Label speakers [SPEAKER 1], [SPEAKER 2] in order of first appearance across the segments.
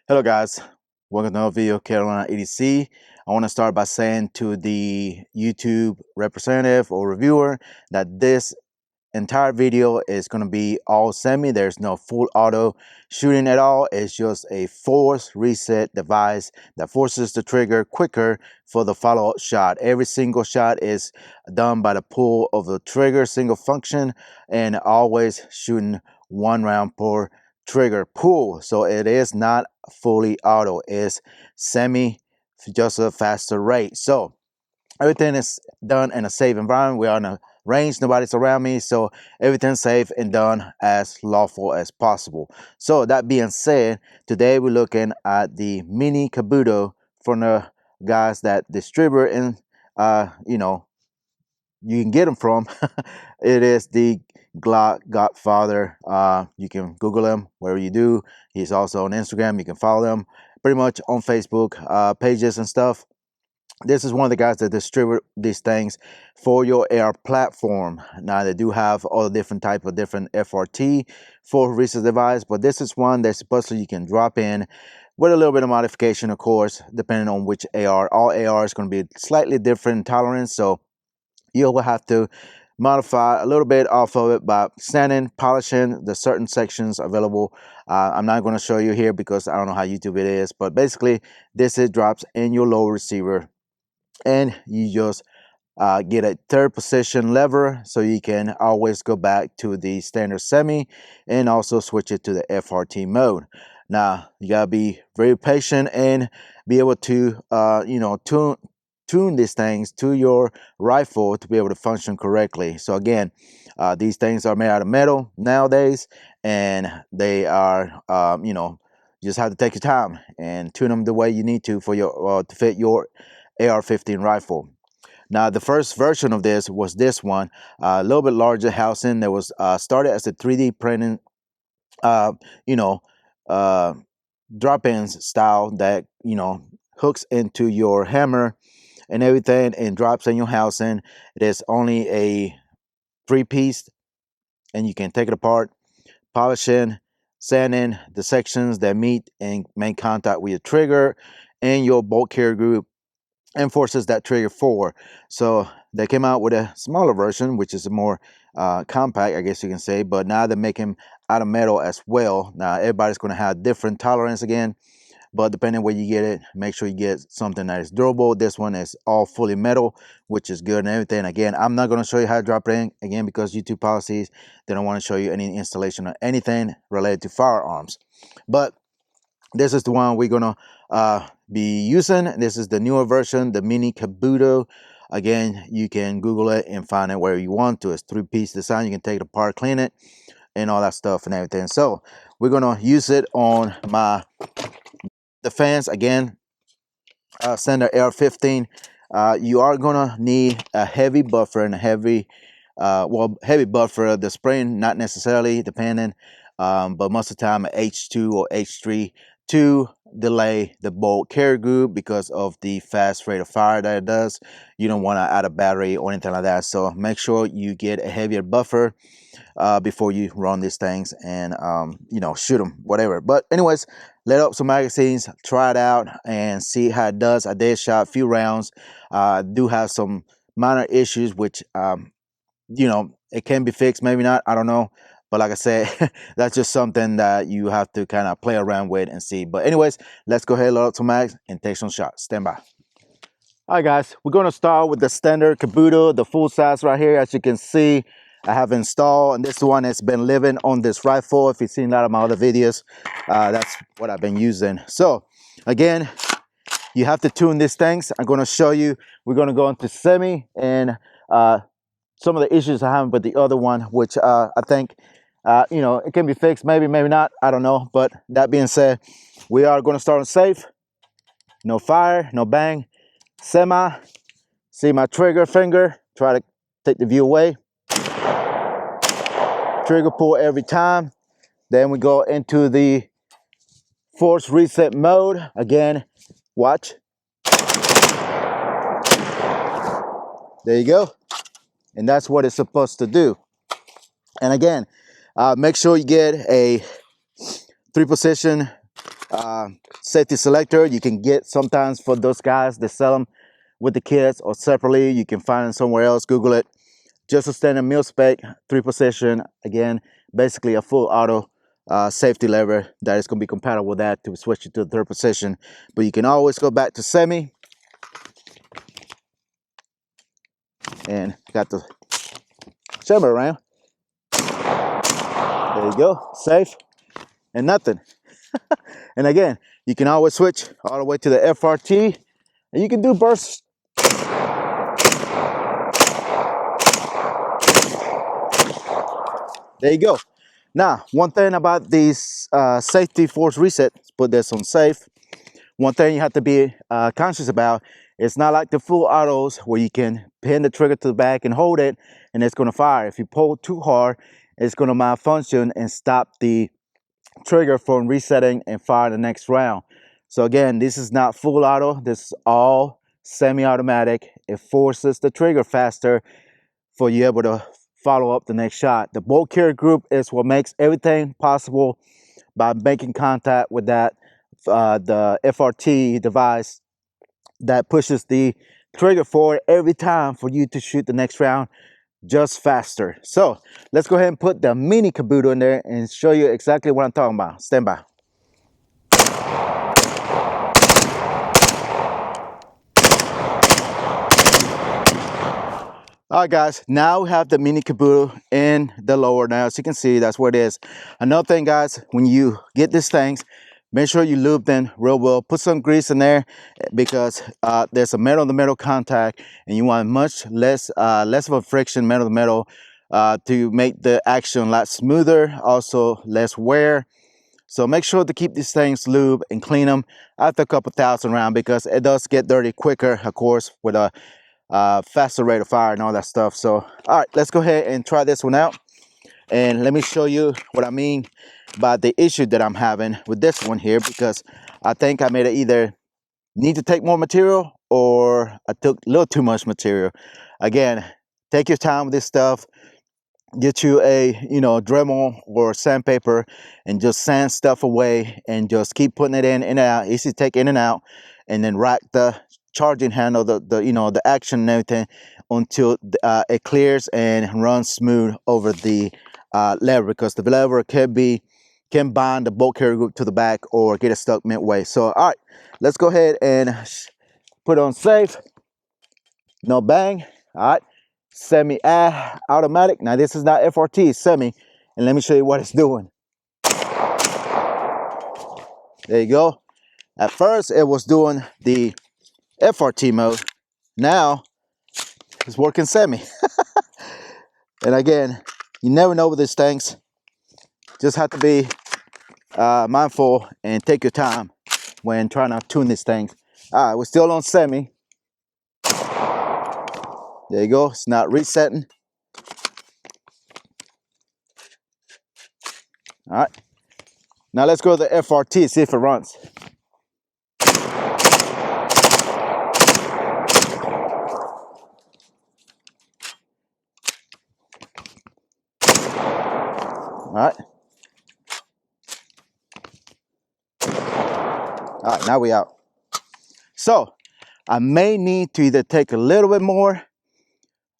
[SPEAKER 1] Hello guys, welcome to another video, Carolina EDC. I want to start by saying to the YouTube representative or reviewer that this entire video is going to be all semi. There's no full auto shooting at all. It's just a force reset device that forces the trigger quicker for the follow-up shot. Every single shot is done by the pull of the trigger, single function, and always shooting one round per trigger pull. So it is not fully auto, it's semi, just a faster rate. So everything is done in a safe environment. We are in a range, nobody's around me, so everything's safe and done as lawful as possible. So that being said, today we're looking at the mini Kabuto from the guys that distribute and you can get them from. It is the GlockFather. You can Google him wherever you do. He's also on Instagram. You can follow him pretty much on Facebook pages and stuff. This is one of the guys that distribute these things for your AR platform. Now they do have all the different type of different FRT for research device, but this is one that supposedly you can drop in with a little bit of modification, of course, depending on which AR. All AR is going to be slightly different tolerance, so you'll have to modify a little bit off of it by sanding, polishing the certain sections available. I'm not going to show you here because I don't know how YouTube it is, but basically this is drops in your lower receiver, and you just get a third position lever so you can always go back to the standard semi and also switch it to the FRT mode. Now you gotta be very patient and be able to tune these things to your rifle to be able to function correctly. So again, these things are made out of metal nowadays, and they are you just have to take your time and tune them the way you need to for your to fit your AR15 rifle. Now the first version of this was this one, a little bit larger housing that was started as a 3D printing uh, you know drop-ins style that hooks into your hammer and everything and drops in your housing. It is only a 3-piece, and you can take it apart, polishing, sanding the sections that meet and make contact with your trigger and your bolt carrier group and forces that trigger forward. So they came out with a smaller version, which is a more compact, I guess you can say, but now they're making out of metal as well. Now everybody's going to have different tolerance again, but depending where you get it, make sure you get something that is durable. This one is all fully metal, which is good and everything. Again, I'm not going to show you how to drop it in, again, because YouTube policies, they don't want to show you any installation or anything related to firearms. But this is the one we're going to be using. This is the newer version, the mini Kabuto. Again, you can Google it and find it where you want to. It's 3-piece design. You can take it apart, clean it, and all that stuff and everything. So we're going to use it on my defense. Again, Selector AR15. You are going to need a heavy buffer and a heavy buffer. The spring, not necessarily, depending, but most of the time H2 or H3 to delay the bolt carrier group because of the fast rate of fire that it does. You don't want to add a battery or anything like that, so make sure you get a heavier buffer before you run these things and shoot them, whatever. But anyways, let up some magazines, try it out and see how it does. I did shot a few rounds. Do have some minor issues which it can be fixed, maybe not, I don't know. But like I said, that's just something that you have to kind of play around with and see. But anyways, let's go ahead, load up some mags and take some shots. Stand by. All right, guys, we're going to start with the standard Kabuto, the full size right here. As you can see, I have installed, and this one has been living on this rifle. If you've seen a lot of my other videos, that's what I've been using. So again, you have to tune these things. I'm going to show you. We're going to go into semi and some of the issues I have with the other one, which I think it can be fixed, maybe not, I don't know. But that being said, we are going to start on safe. No fire, no bang. Semi. See my trigger finger, try to take the view away. Trigger pull every time. Then we go into the force reset mode. Again, watch. There you go. And that's what it's supposed to do. And again, make sure you get a 3-position safety selector. You can get sometimes for those guys that sell them with the kits or separately. You can find them somewhere else. Google it. Just a standard milspec, 3-position. Again, basically a full auto safety lever that is going to be compatible with that to switch it to the 3rd position. But you can always go back to semi. And got the chamber around. There you go, safe and nothing. And again, you can always switch all the way to the FRT, and you can do bursts. There you go. Now, one thing about these safety force reset, let's put this on safe. One thing you have to be conscious about, it's not like the full autos where you can pin the trigger to the back and hold it and it's going to fire. If you pull too hard, it's going to malfunction and stop the trigger from resetting and fire the next round. So again, this is not full auto. This is all semi-automatic. It forces the trigger faster for you able to follow up the next shot. The bolt carrier group is what makes everything possible by making contact with that the FRT device that pushes the trigger forward every time for you to shoot the next round just faster. So let's go ahead and put the mini Kabuto in there and show you exactly what I'm talking about. Stand by. All right, guys, now we have the mini Kabuto in the lower. Now, as you can see, that's where it is. Another thing, guys, when you get these things, make sure you lube them real well. Put some grease in there because there's a metal to metal contact, and you want much less of a friction metal to metal to make the action a lot smoother, also less wear. So make sure to keep these things lubed and clean them after a couple thousand rounds because it does get dirty quicker, of course, with a faster rate of fire and all that stuff. So all right, let's go ahead and try this one out, and let me show you what I mean by the issue that I'm having with this one here, because I think I made it either need to take more material or I took a little too much material. Again, take your time with this stuff. Get you a Dremel or sandpaper and just sand stuff away and just keep putting it in and out, easy to take in and out, and then rack the charging handle, the action and everything until it clears and runs smooth over the lever, because the lever can bind the bolt carrier group to the back or get it stuck midway. So all right, let's go ahead and put on safe. No bang. All right, semi automatic. Now this is not FRT, it's semi, and let me show you what it's doing. There you go. At first it was doing the FRT mode. Now it's working semi. And again, you never know with these things. Just have to be mindful and take your time when trying to tune these things. All right, we're still on semi. There you go, it's not resetting. All right, now let's go to the FRT, see if it runs. All right. All right, now we out. So I may need to either take a little bit more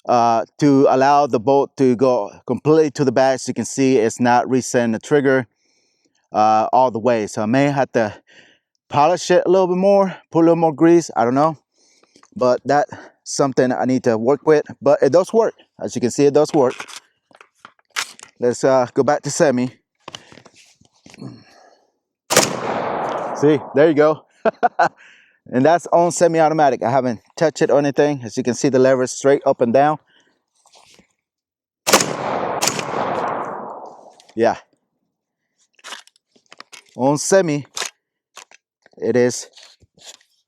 [SPEAKER 1] to allow the bolt to go completely to the back. So you can see it's not resetting the trigger all the way. So I may have to polish it a little bit more, put a little more grease, I don't know. But that's something I need to work with, but it does work. As you can see, it does work. Let's go back to semi. See, there you go. And that's on semi-automatic. I haven't touched it or anything. As you can see, the lever is straight up and down. Yeah. On semi, it is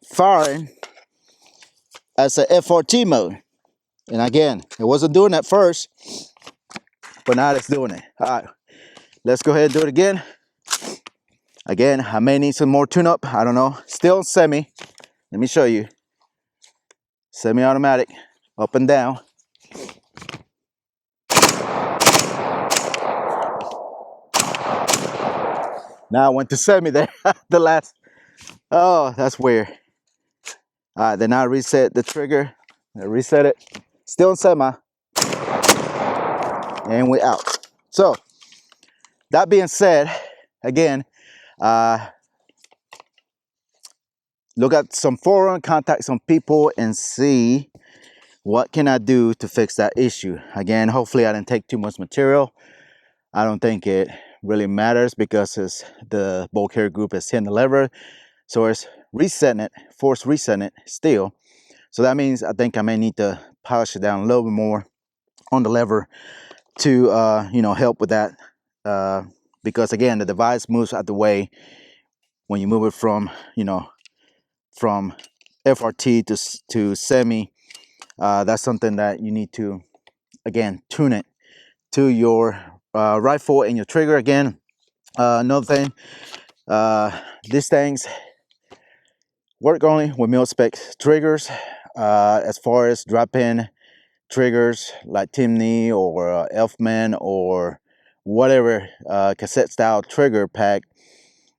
[SPEAKER 1] firing as a FRT mode. And again, it wasn't doing that first, but now it's doing it. All right, let's go ahead and do it again. Again, I may need some more tune-up. I don't know. Still semi. Let me show you. Semi-automatic, up and down. Now I went to semi there. The last. Oh, that's weird. All right, then I reset the trigger. I reset it. Still in semi. And we out. So, that being said, again, look at some forum, contact some people, and see what can I do to fix that issue. Again, hopefully I didn't take too much material. I don't think it really matters because it's the bolt carrier group is hitting the lever. So it's resetting it, force resetting it still. So that means I think I may need to polish it down a little bit more on the lever to you know, help with that. Because again, the device moves out the way when you move it from, you know, from FRT to semi. That's something that you need to, again, tune it to your rifle and your trigger. Again, another thing, these things work only with mil-spec triggers. As far as drop-in triggers like Timney or Elfman or whatever cassette style trigger pack,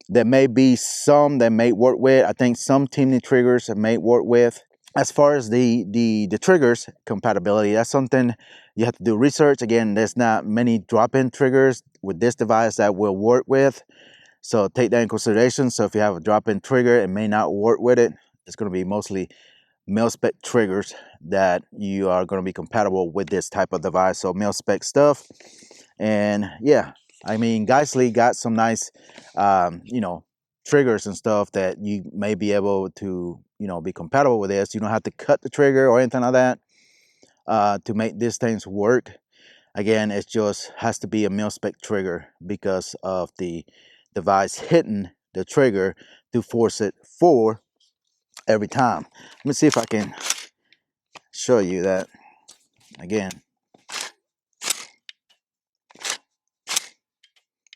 [SPEAKER 1] there may be some that may work with. I think some Timney triggers may work with. As far as the triggers compatibility, that's something you have to do research. Again, there's not many drop-in triggers with this device that will work with, so take that in consideration. So if you have a drop-in trigger, it may not work with it. It's going to be mostly mil-spec triggers that you are going to be compatible with this type of device. So mil-spec stuff. And yeah, I mean, Geissele got some nice you know, triggers and stuff that you may be able to, you know, be compatible with this. You don't have to cut the trigger or anything like that to make these things work. Again, it just has to be a mil-spec trigger because of the device hitting the trigger to force it forward every time. Let me see if I can show you that again.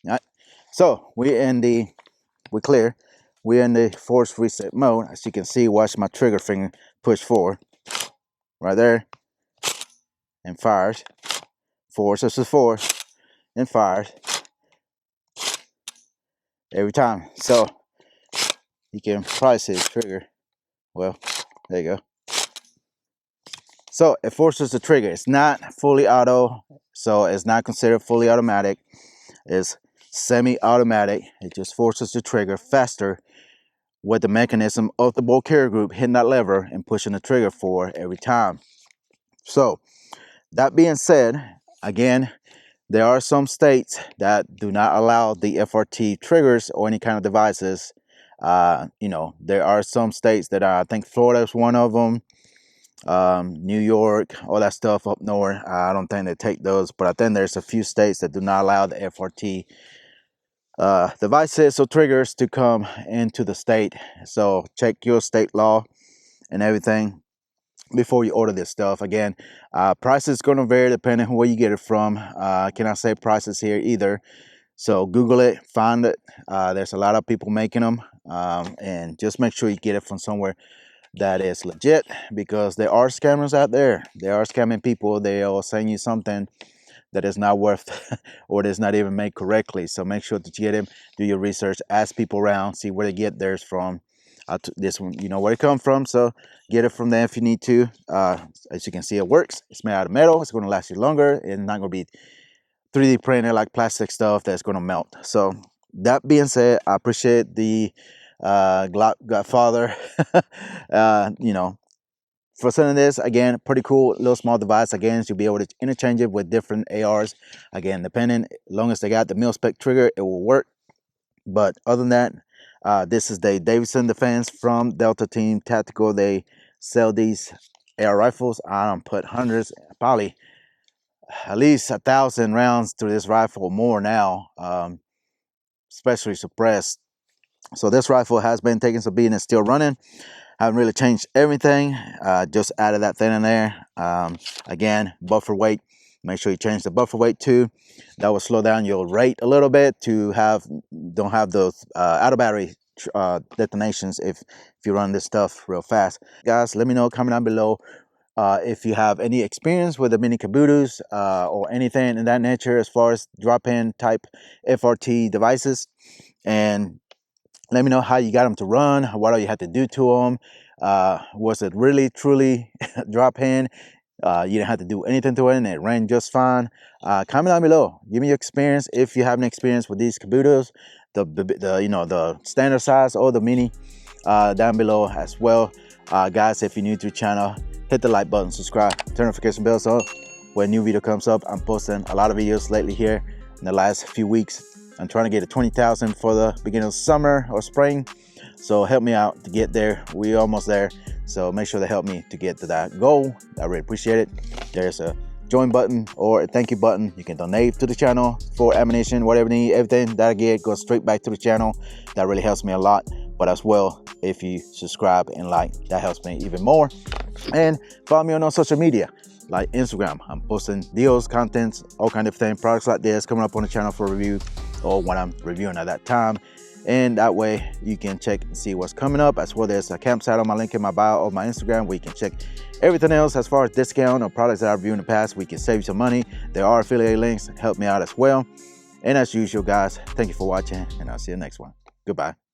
[SPEAKER 1] All right. So we're clear. We're in the force reset mode. As you can see, watch my trigger finger push forward right there and fires. Forward, so this is forward and fires every time. So you can probably see the trigger. Well, there you go. So it forces the trigger. It's not fully auto, so it's not considered fully automatic. It's semi-automatic. It just forces the trigger faster with the mechanism of the bolt carrier group hitting that lever and pushing the trigger forward every time. So that being said, again, there are some states that do not allow the FRT triggers or any kind of devices. You know, there are some states that I think Florida is one of them. New York, all that stuff up north. I don't think they take those, but I think there's a few states that do not allow the FRT devices or triggers to come into the state. So check your state law and everything before you order this stuff. Again, price is going to vary depending on where you get it from. I cannot say prices here either. So Google it, find it. There's a lot of people making them, and just make sure you get it from somewhere that is legit, because there are scammers out there. They are scamming people. They are selling you something that is not worth or it is not even made correctly. So make sure that you get them, do your research, ask people around, see where they get theirs from. This one, you know where it comes from, so get it from there if you need to. As you can see, it works. It's made out of metal. It's going to last you longer. It's not going to be 3D printed like plastic stuff that's going to melt. So that being said, I appreciate the GlockFather you know, for sending this. Again, pretty cool little small device. Again, you'll be able to interchange it with different ARs. Again, depending, as long as they got the mil-spec trigger, it will work. But other than that, this is the Davidson Defense from Delta Team Tactical. They sell these AR rifles. I don't put hundreds, probably at least 1,000 rounds through this rifle, more now, especially suppressed. So this rifle has been taking some beating and still running. Haven't really changed everything, just added that thing in there. Again, buffer weight, make sure you change the buffer weight too. That will slow down your rate a little bit to don't have those out of battery detonations if you run this stuff real fast. Guys, let me know, comment down below if you have any experience with the mini Kabutos or anything in that nature as far as drop-in type FRT devices. and let me know how you got them to run, what all you had to do to them. Was it really truly drop in? You didn't have to do anything to it and it ran just fine. Comment down below, give me your experience if you have an experience with these Kabutos, the you know, the standard size or the mini, down below as well. Guys, if you're new to the channel, hit the like button, subscribe, turn notification bells on when a new video comes up. I'm posting a lot of videos lately here in the last few weeks. I'm trying to get to 20,000 for the beginning of summer or spring, so help me out to get there. We're almost there, so make sure to help me to get to that goal. I really appreciate it. There's a join button or a thank you button. You can donate to the channel for ammunition, whatever you need. Everything that I get goes straight back to the channel. That really helps me a lot. But as well, if you subscribe and like, that helps me even more. And follow me on social media like Instagram. I'm posting deals, contents, all kind of things, products like this coming up on the channel for review, or what I'm reviewing at that time. And that way you can check and see what's coming up. As well, there's a campsite on my link in my bio of my Instagram where you can check everything else as far as discount or products that I've reviewed in the past. We can save you some money. There are affiliate links, help me out as well. And as usual, guys, thank you for watching, and I'll see you next one. Goodbye.